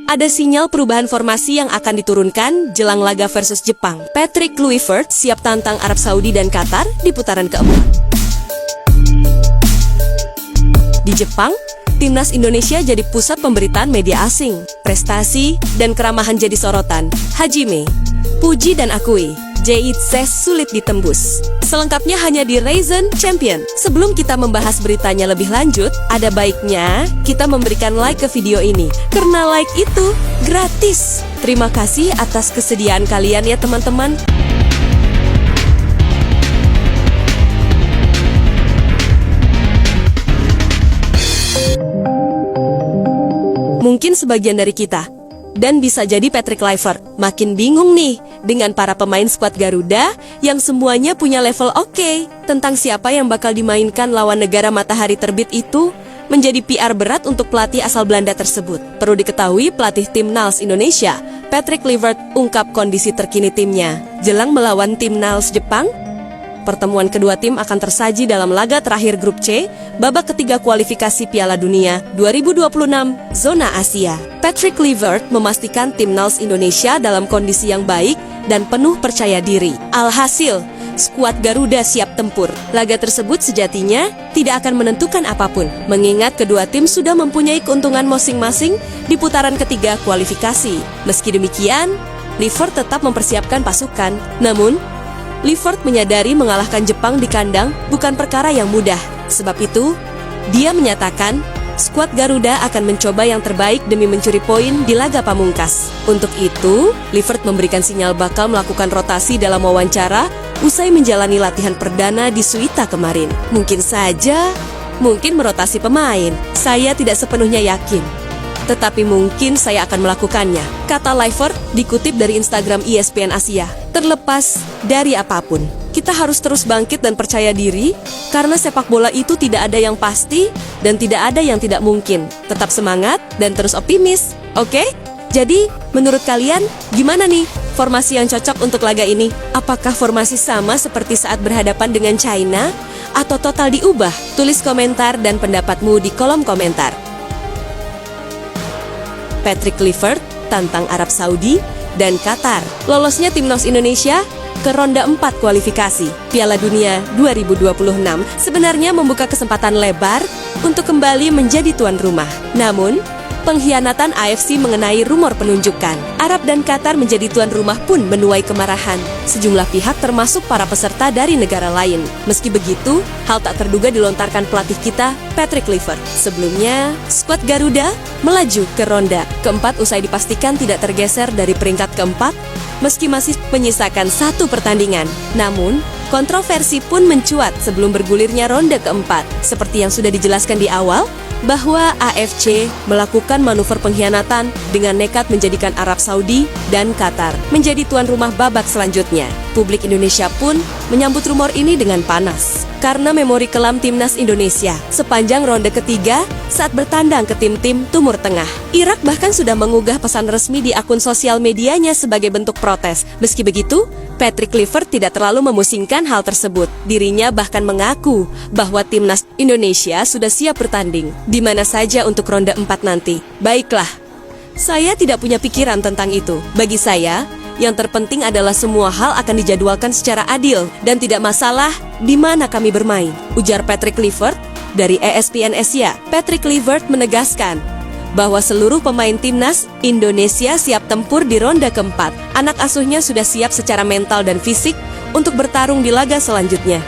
ada sinyal perubahan formasi yang akan diturunkan jelang laga versus Jepang. Patrick Kluivert siap tantang Arab Saudi dan Qatar di putaran keempat. Di Jepang, timnas Indonesia jadi pusat pemberitaan media asing. Prestasi dan keramahan jadi sorotan. Hajime, puji dan akui, J.I.T.S.E sulit ditembus. Selengkapnya hanya di Raisin Champion. Sebelum kita membahas beritanya lebih lanjut, ada baiknya kita memberikan like ke video ini. Karena like itu gratis. Terima kasih atas kesediaan kalian ya teman-teman. Mungkin sebagian dari kita, dan bisa jadi Patrick Kluivert, makin bingung nih dengan para pemain skuad Garuda yang semuanya punya level oke. Tentang siapa yang bakal dimainkan lawan negara matahari terbit itu menjadi PR berat untuk pelatih asal Belanda tersebut. Perlu diketahui pelatih timnas Indonesia, Patrick Kluivert, ungkap kondisi terkini timnya. Jelang melawan timnas Jepang, pertemuan kedua tim akan tersaji dalam laga terakhir grup C, babak ketiga kualifikasi Piala Dunia 2026 zona Asia. Patrick Kluivert memastikan timnas Indonesia dalam kondisi yang baik dan penuh percaya diri. Alhasil, skuad Garuda siap tempur. Laga tersebut sejatinya tidak akan menentukan apapun, mengingat kedua tim sudah mempunyai keuntungan masing-masing di putaran ketiga kualifikasi. Meski demikian, Kluivert tetap mempersiapkan pasukan. Namun, Kluivert menyadari mengalahkan Jepang di kandang bukan perkara yang mudah. Sebab itu, dia menyatakan skuad Garuda akan mencoba yang terbaik demi mencuri poin di laga pamungkas. Untuk itu, Kluivert memberikan sinyal bakal melakukan rotasi dalam wawancara usai menjalani latihan perdana di Suita kemarin. Mungkin saja, mungkin merotasi pemain. Saya tidak sepenuhnya yakin, tetapi mungkin saya akan melakukannya, kata Kluivert dikutip dari Instagram ESPN Asia. Terlepas dari apapun, kita harus terus bangkit dan percaya diri, karena sepak bola itu tidak ada yang pasti dan tidak ada yang tidak mungkin. Tetap semangat dan terus optimis, oke? Jadi, menurut kalian, gimana nih formasi yang cocok untuk laga ini? Apakah formasi sama seperti saat berhadapan dengan China, atau total diubah? Tulis komentar dan pendapatmu di kolom komentar. Patrick Kluivert tantang Arab Saudi dan Qatar. Lolosnya timnas Indonesia ke ronde 4 kualifikasi Piala Dunia 2026 sebenarnya membuka kesempatan lebar untuk kembali menjadi tuan rumah. Namun, pengkhianatan AFC mengenai rumor penunjukan Arab dan Qatar menjadi tuan rumah pun menuai kemarahan sejumlah pihak termasuk para peserta dari negara lain. Meski begitu, hal tak terduga dilontarkan pelatih kita, Patrick Kluivert. Sebelumnya, skuad Garuda melaju ke ronde keempat usai dipastikan tidak tergeser dari peringkat keempat meski masih menyisakan satu pertandingan. Namun, kontroversi pun mencuat sebelum bergulirnya ronde keempat. Seperti yang sudah dijelaskan di awal, bahwa AFC melakukan manuver pengkhianatan dengan nekat menjadikan Arab Saudi dan Qatar menjadi tuan rumah babak selanjutnya. Publik Indonesia pun menyambut rumor ini dengan panas karena memori kelam timnas Indonesia sepanjang ronde ketiga saat bertandang ke tim-tim Timur Tengah. Irak bahkan sudah mengunggah pesan resmi di akun sosial medianya sebagai bentuk protes. Meski begitu, Patrick Kluivert tidak terlalu memusingkan hal tersebut. Dirinya bahkan mengaku bahwa timnas Indonesia sudah siap bertanding di mana saja untuk ronde 4 nanti. Baiklah, saya tidak punya pikiran tentang itu. Bagi saya, yang terpenting adalah semua hal akan dijadwalkan secara adil dan tidak masalah di mana kami bermain, ujar Patrick Kluivert dari ESPN Asia. Patrick Kluivert menegaskan bahwa seluruh pemain timnas Indonesia siap tempur di ronde keempat. Anak asuhnya sudah siap secara mental dan fisik untuk bertarung di laga selanjutnya.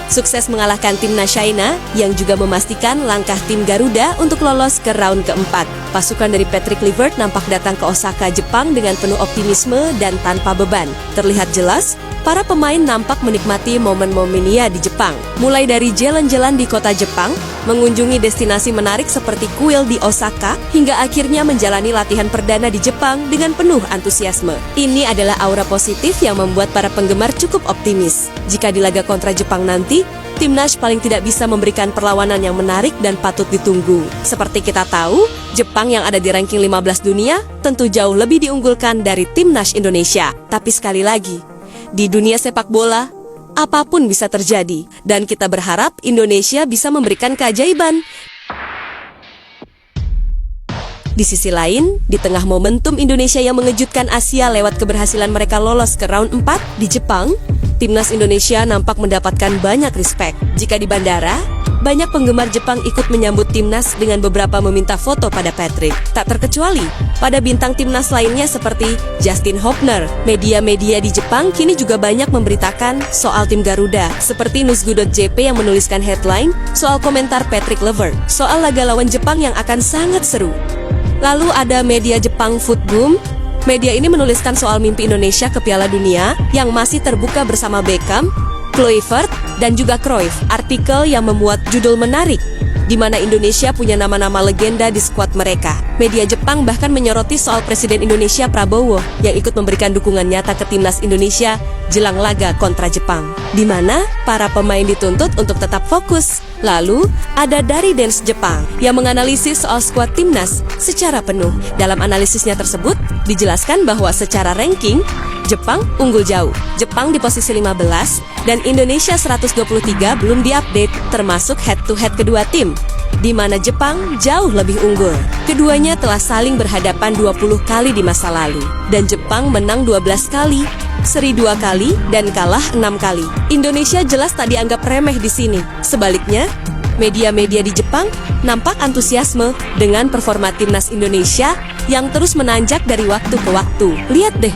Sukses mengalahkan timnas China yang juga memastikan langkah tim Garuda untuk lolos ke round keempat. Pasukan dari Patrick Kluivert nampak datang ke Osaka, Jepang dengan penuh optimisme dan tanpa beban. Terlihat jelas, para pemain nampak menikmati momen-momennya di Jepang. Mulai dari jalan-jalan di kota Jepang, mengunjungi destinasi menarik seperti kuil di Osaka, hingga akhirnya menjalani latihan perdana di Jepang dengan penuh antusiasme. Ini adalah aura positif yang membuat para penggemar cukup optimis. Jika di laga kontra Jepang nanti, timnas paling tidak bisa memberikan perlawanan yang menarik dan patut ditunggu. Seperti kita tahu, Jepang yang ada di ranking 15 dunia tentu jauh lebih diunggulkan dari timnas Indonesia. Tapi sekali lagi, di dunia sepak bola, apapun bisa terjadi. Dan kita berharap Indonesia bisa memberikan keajaiban. Di sisi lain, di tengah momentum Indonesia yang mengejutkan Asia lewat keberhasilan mereka lolos ke round 4 di Jepang, timnas Indonesia nampak mendapatkan banyak respect. Jika di bandara, banyak penggemar Jepang ikut menyambut timnas dengan beberapa meminta foto pada Patrick. Tak terkecuali pada bintang timnas lainnya seperti Justin Hopner. Media-media di Jepang kini juga banyak memberitakan soal tim Garuda, seperti newsgo.jp yang menuliskan headline soal komentar Patrick Levert soal laga lawan Jepang yang akan sangat seru. Lalu ada media Jepang Footboom. Media ini menuliskan soal mimpi Indonesia ke Piala Dunia yang masih terbuka bersama Beckham, Kluivert, dan juga Cruyff. Artikel yang memuat judul menarik, di mana Indonesia punya nama-nama legenda di skuad mereka. Media Jepang bahkan menyoroti soal Presiden Indonesia Prabowo yang ikut memberikan dukungan nyata ke timnas Indonesia jelang laga kontra Jepang, di mana para pemain dituntut untuk tetap fokus. Lalu, ada dari Dance Jepang yang menganalisis soal skuad timnas secara penuh. Dalam analisisnya tersebut, dijelaskan bahwa secara ranking, Jepang unggul jauh. Jepang di posisi 15 dan Indonesia 123 belum diupdate, termasuk head-to-head kedua tim, di mana Jepang jauh lebih unggul. Keduanya telah saling berhadapan 20 kali di masa lalu, dan Jepang menang 12 kali, seri 2 kali, dan kalah 6 kali. Indonesia jelas tak dianggap remeh di sini. Sebaliknya, media-media di Jepang nampak antusiasme dengan performa timnas Indonesia yang terus menanjak dari waktu ke waktu. Lihat deh,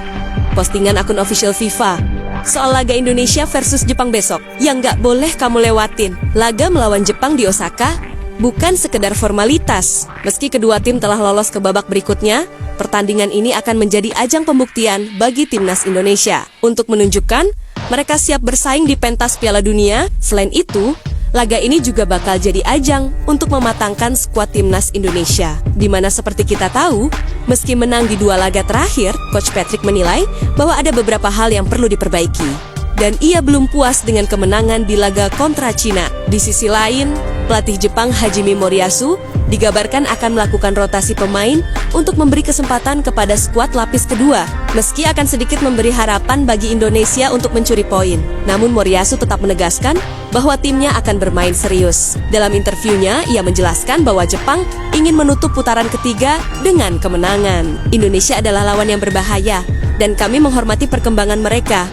postingan akun official FIFA soal laga Indonesia versus Jepang besok yang gak boleh kamu lewatin. Laga melawan Jepang di Osaka bukan sekedar formalitas. Meski kedua tim telah lolos ke babak berikutnya, pertandingan ini akan menjadi ajang pembuktian bagi timnas Indonesia untuk menunjukkan mereka siap bersaing di pentas Piala Dunia. Selain itu, laga ini juga bakal jadi ajang untuk mematangkan skuad timnas Indonesia, di mana seperti kita tahu, meski menang di 2 laga terakhir, Coach Patrick menilai bahwa ada beberapa hal yang perlu diperbaiki. Dan ia belum puas dengan kemenangan di laga kontra Cina. Di sisi lain, pelatih Jepang Hajime Moriyasu digabarkan akan melakukan rotasi pemain untuk memberi kesempatan kepada skuad lapis kedua. Meski akan sedikit memberi harapan bagi Indonesia untuk mencuri poin, namun Moriyasu tetap menegaskan bahwa timnya akan bermain serius. Dalam interviunya, ia menjelaskan bahwa Jepang ingin menutup putaran ketiga dengan kemenangan. Indonesia adalah lawan yang berbahaya, dan kami menghormati perkembangan mereka,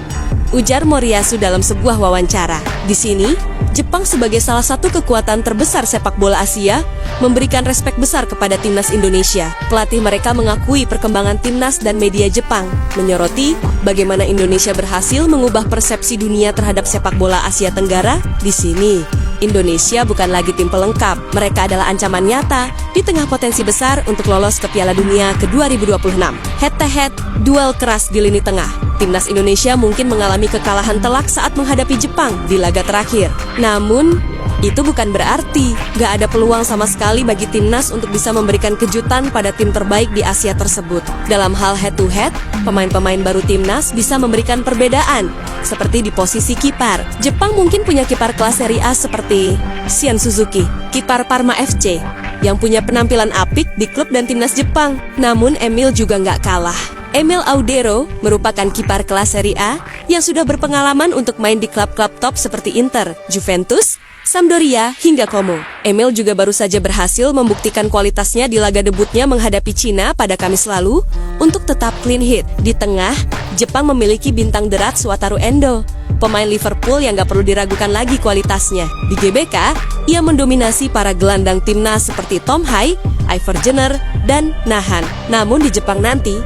ujar Moriyasu dalam sebuah wawancara. Di sini, Jepang sebagai salah satu kekuatan terbesar sepak bola Asia memberikan respek besar kepada timnas Indonesia. Pelatih mereka mengakui perkembangan timnas dan media Jepang menyoroti bagaimana Indonesia berhasil mengubah persepsi dunia terhadap sepak bola Asia Tenggara. Di sini, Indonesia bukan lagi tim pelengkap. Mereka adalah ancaman nyata di tengah potensi besar untuk lolos ke Piala Dunia ke 2026. Head-to-head, duel keras di lini tengah. Timnas Indonesia mungkin mengalami kekalahan telak saat menghadapi Jepang di laga terakhir. Namun, itu bukan berarti gak ada peluang sama sekali bagi timnas untuk bisa memberikan kejutan pada tim terbaik di Asia tersebut. Dalam hal head-to-head, pemain-pemain baru timnas bisa memberikan perbedaan, seperti di posisi kiper. Jepang mungkin punya kiper kelas Serie A seperti Shion Suzuki, kiper Parma FC, yang punya penampilan apik di klub dan timnas Jepang. Namun Emil juga gak kalah. Emil Audero merupakan kiper kelas Serie A yang sudah berpengalaman untuk main di klub-klub top seperti Inter, Juventus, Sampdoria, hingga Como. Emil juga baru saja berhasil membuktikan kualitasnya di laga debutnya menghadapi Cina pada Kamis lalu untuk tetap clean hit. Di tengah, Jepang memiliki bintang derat Wataru Endo, pemain Liverpool yang gak perlu diragukan lagi kualitasnya. Di GBK, ia mendominasi para gelandang timnas seperti Tom Hai, Ivar Jenner, dan Nahan. Namun di Jepang nanti,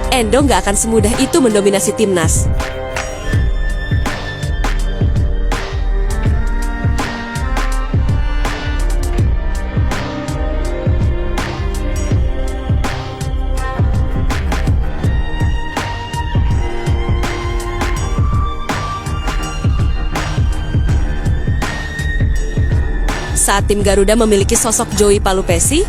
Endo gak akan semudah itu mendominasi timnas. Saat tim Garuda memiliki sosok Joey Palupesi,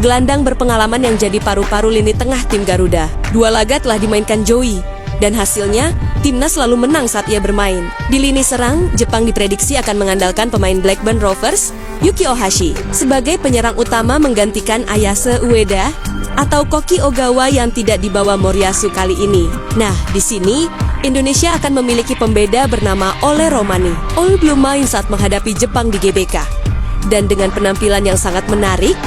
gelandang berpengalaman yang jadi paru-paru lini tengah tim Garuda. 2 laga telah dimainkan Joey, dan hasilnya timnas selalu menang saat ia bermain. Di lini serang, Jepang diprediksi akan mengandalkan pemain Blackburn Rovers, Yuki Ohashi, sebagai penyerang utama menggantikan Ayase Ueda atau Koki Ogawa yang tidak dibawa Moriyasu kali ini. Nah, di sini Indonesia akan memiliki pembeda bernama Ole Romani. Ole belum main saat menghadapi Jepang di GBK. Dan dengan penampilan yang sangat menarik,